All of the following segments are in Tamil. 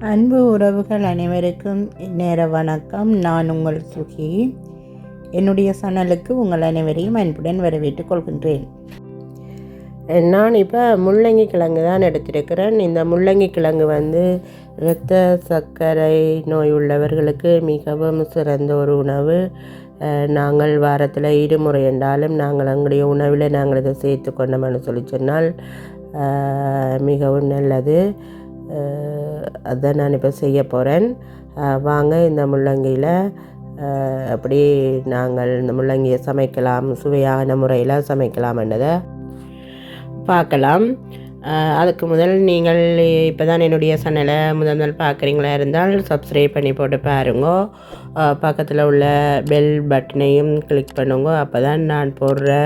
அன்பு உறவுகள் அனைவருக்கும் நேர வணக்கம். நான் உங்கள் சுகி. என்னுடைய சேனலுக்கு உங்கள் அனைவரையும் அன்புடன் வரவேற்றுக் கொள்கின்றேன். நான் இப்போ முள்ளங்கி கிழங்கு தான் எடுத்திருக்கிறேன். இந்த முள்ளங்கி கிழங்கு இரத்த சர்க்கரை நோய் உள்ளவர்களுக்கு மிகவும் சிறந்த ஒரு உணவு. நாங்கள் வாரத்தில் இருமுறை என்றாலும் நாங்கள் எங்களுடைய உணவில் நாங்கள் இதை சேர்த்து கொண்டோம்னு சொன்னால் மிகவும் நல்லது. அதை நான் இப்போ செய்ய போகிறேன். வாங்க இந்த முள்ளங்கியில் அப்படி நாங்கள் இந்த முள்ளங்கியை சமைக்கலாம், சுவையான முறையில் சமைக்கலாம்ன்றதை பார்க்கலாம். அதுக்கு முதல் நீங்கள் இப்போ தான் என்னுடைய சேனலை முதல் பார்க்குறீங்களா இருந்தால் சப்ஸ்கிரைப் பண்ணி போட்டு பாருங்க. பக்கத்தில் உள்ள பெல் பட்டனையும் கிளிக் பண்ணுங்க. அப்போ தான் நான் போடுற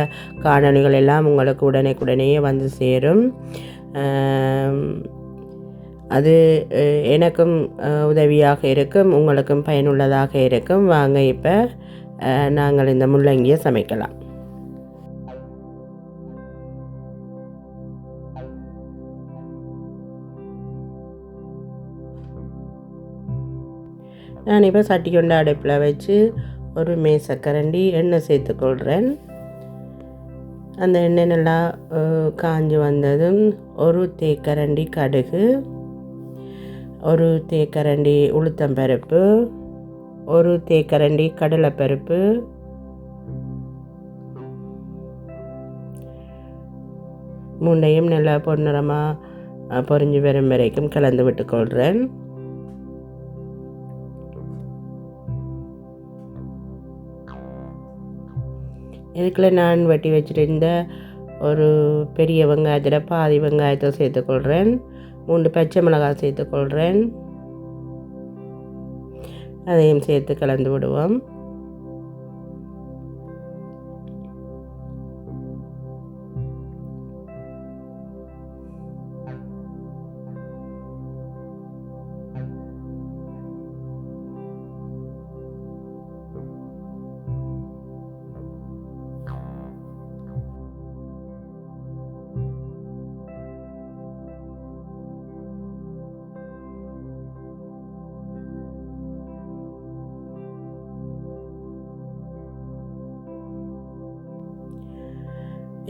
காணொளிகள் எல்லாம் உங்களுக்கு உடனே வந்து சேரும். அது எனக்கும் உதவியாக இருக்கும், உங்களுக்கும் பயனுள்ளதாக இருக்கும். வாங்க இப்போ நாங்கள் இந்த முள்ளங்கியை சமைக்கலாம். நான் இப்போ சட்டி கொண்டு அடுப்பில் வச்சு ஒரு மேசக்கரண்டி எண்ணெய் சேர்த்துக்கொள்கிறேன். அந்த எண்ணெய் நல்லா காஞ்சி வந்ததும் ஒரு தேக்கரண்டி கடுகு, ஒரு தேக்கரண்டி உளுத்தம்பருப்பு, ஒரு தேக்கரண்டி கடலைப்பருப்பு, மூண்டையும் நல்லா பொன்னிறமாக பொரிஞ்சு வரும் வரைக்கும் கலந்து விட்டுக்கொள்கிறேன். இதுக்குள்ளே நான் வெட்டி வச்சுருந்த ஒரு பெரிய வெங்காயத்தில் பாதி வெங்காயத்தை சேர்த்துக்கொள்கிறேன். 3 பச்சை மிளகாய் சேர்த்துக்கொள்கிறேன். அதையும் சேர்த்து கலந்து விடுவோம்.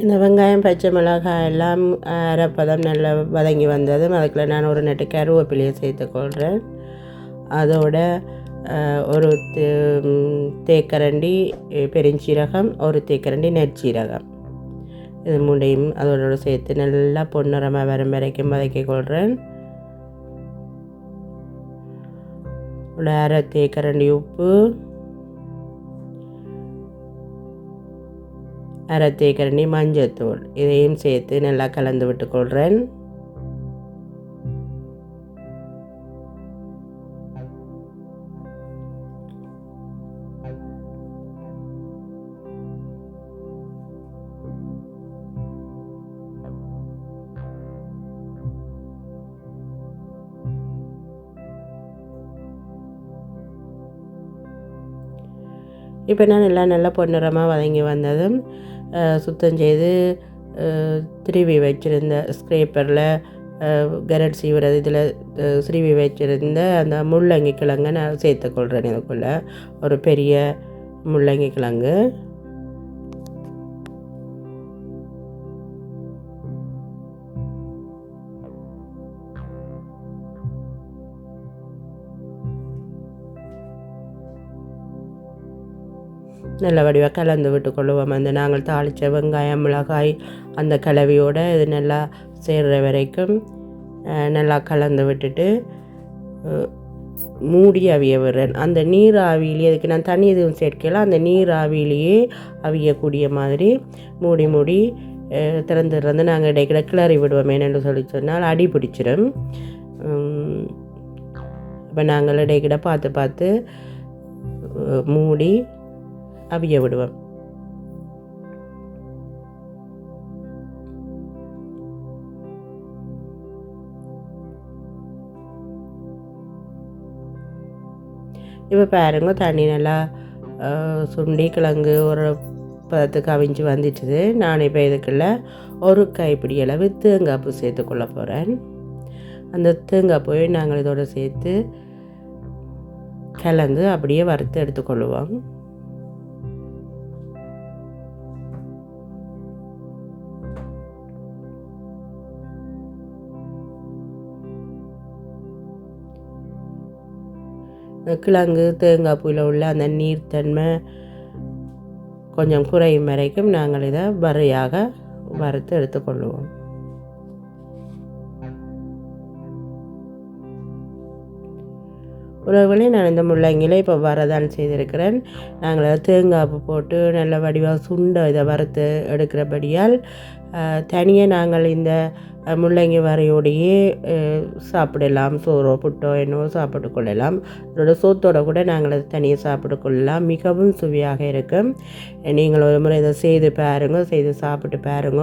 இந்த வெங்காயம் பச்சை மிளகாய் எல்லாம் அரைப்பதம் நல்லா வதங்கி வந்ததும் அதுக்குள்ளே நான் ஒரு நெட்டு கருவேப்பிலையை சேர்த்துக்கொள்கிறேன். அதோட ஒரு தேக்கரண்டி பெருஞ்சீரகம், ஒரு தேக்கரண்டி நெற்சீரகம், இது மூண்டையும் அதோட சேர்த்து நல்லா பொன்னிறமாக வரும் வரைக்கும் வதக்கிக்கொள்கிறேன். ஒரு அரை தேக்கரண்டி உப்பு, அரை தேக்கரண்டி மஞ்சத்தூள், இதையும் சேர்த்து நல்லா கலந்து விட்டுக்கொள்கிறேன். இப்போ நான் நல்லா பொன்னிறமாக வதங்கி வந்ததும் சுத்தம் செய்து திருவி வச்சுருந்த ஸ்க்ரேப்பரில் கரட் சீவுறது இதில் திருவி வச்சுருந்த அந்த முள்ளங்கி கிழங்கை நான் சேர்த்துக்கொள்கிறேன். இதுக்குள்ளே ஒரு பெரிய முள்ளங்கி கிழங்கு. நல்ல வடிவாக கலந்து விட்டுக்கொள்ளுவோம். நாங்கள் தாளித்த வெங்காயம் மிளகாய் அந்த கலவையோடு இது நல்லா சேர்கிற வரைக்கும் நல்லா கலந்து விட்டுட்டு மூடி அவிய விடுறேன். அந்த நீர் ஆவியிலேயே, அதுக்கு நான் தண்ணி எதுவும் சேர்க்கலாம், அந்த நீர் ஆவியிலேயே அவியக்கூடிய மாதிரி மூடி திறந்து நாங்கள் இடைக்கிட கிளறி விடுவோம். என்னென்னு சொன்னால் அடி பிடிச்சிடும். இப்போ நாங்கள் இடைக்கிட பார்த்து மூடி அவிய விடுவோம். இப்போ பாருங்க, தண்ணி நல்லா சுண்டி கிழங்கு ஒரு பதத்துக்கு அவிஞ்சு வந்துட்டுது. நான் இப்போ இதுக்குள்ள ஒரு கைப்பிடி அளவு தேங்காய் பூ சேர்த்துக்கொள்ள போகிறேன். அந்த தேங்காய் பூவை நாங்கள் இதோடு சேர்த்து கலந்து அப்படியே வறுத்து எடுத்துக்கொள்வோம். கிழங்கு தேங்காய் பூவில் உள்ள அந்த நீர்த்தன்மை கொஞ்சம் குறையும் வரைக்கும் நாங்கள் இதை வரையாக வறுத்து எடுத்துக்கொள்வோம். உறவுகளே, நான் இந்த முள்ளங்கியில் இப்போ வரதான் செய்திருக்கிறேன். நாங்கள் தேங்காய் பூ போட்டு நல்ல வடிவாக சுண்டை இதை வறுத்து எடுக்கிறபடியால் தனியாக நாங்கள் இந்த முள்ளங்கி வரையோடையே சாப்பிடலாம். சோறோ புட்டோ என்னவோ சாப்பிட்டு கொள்ளலாம். அதோட சோத்தோடு கூட நாங்கள் அதை தனியாக சாப்பிட்டு கொள்ளலாம். மிகவும் சுவையாக இருக்கும். நீங்கள் ஒரு முறை இதை செய்து பாருங்க, செய்து சாப்பிட்டு பாருங்க.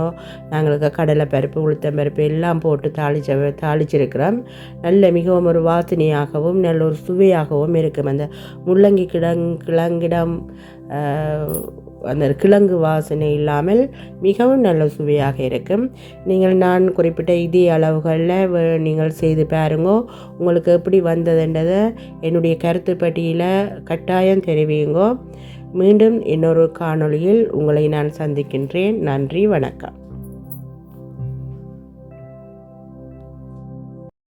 நாங்களுக்கு கடலை பருப்பு, உளுத்தம் பருப்பு எல்லாம் போட்டு தாளிச்சிருக்கிறோம். நல்ல மிகவும் ஒரு வாசனையாகவும் நல்ல ஒரு சுவையாகவும் இருக்கும். அந்த முள்ளங்கி கிழங்கிடம் அந்த கிழங்கு வாசனை இல்லாமல் மிகவும் நல்ல சுவையாக இருக்கும். நான் குறிப்பிட்ட இதே அளவுகளில் நீங்கள் செய்து பாருங்க. உங்களுக்கு எப்படி வந்ததுன்றதை என்னுடைய கருத்து பட்டியலில் கட்டாயம் தெரிவிங்க. மீண்டும் இன்னொரு காணொளியில் உங்களை நான் சந்திக்கின்றேன். நன்றி, வணக்கம்.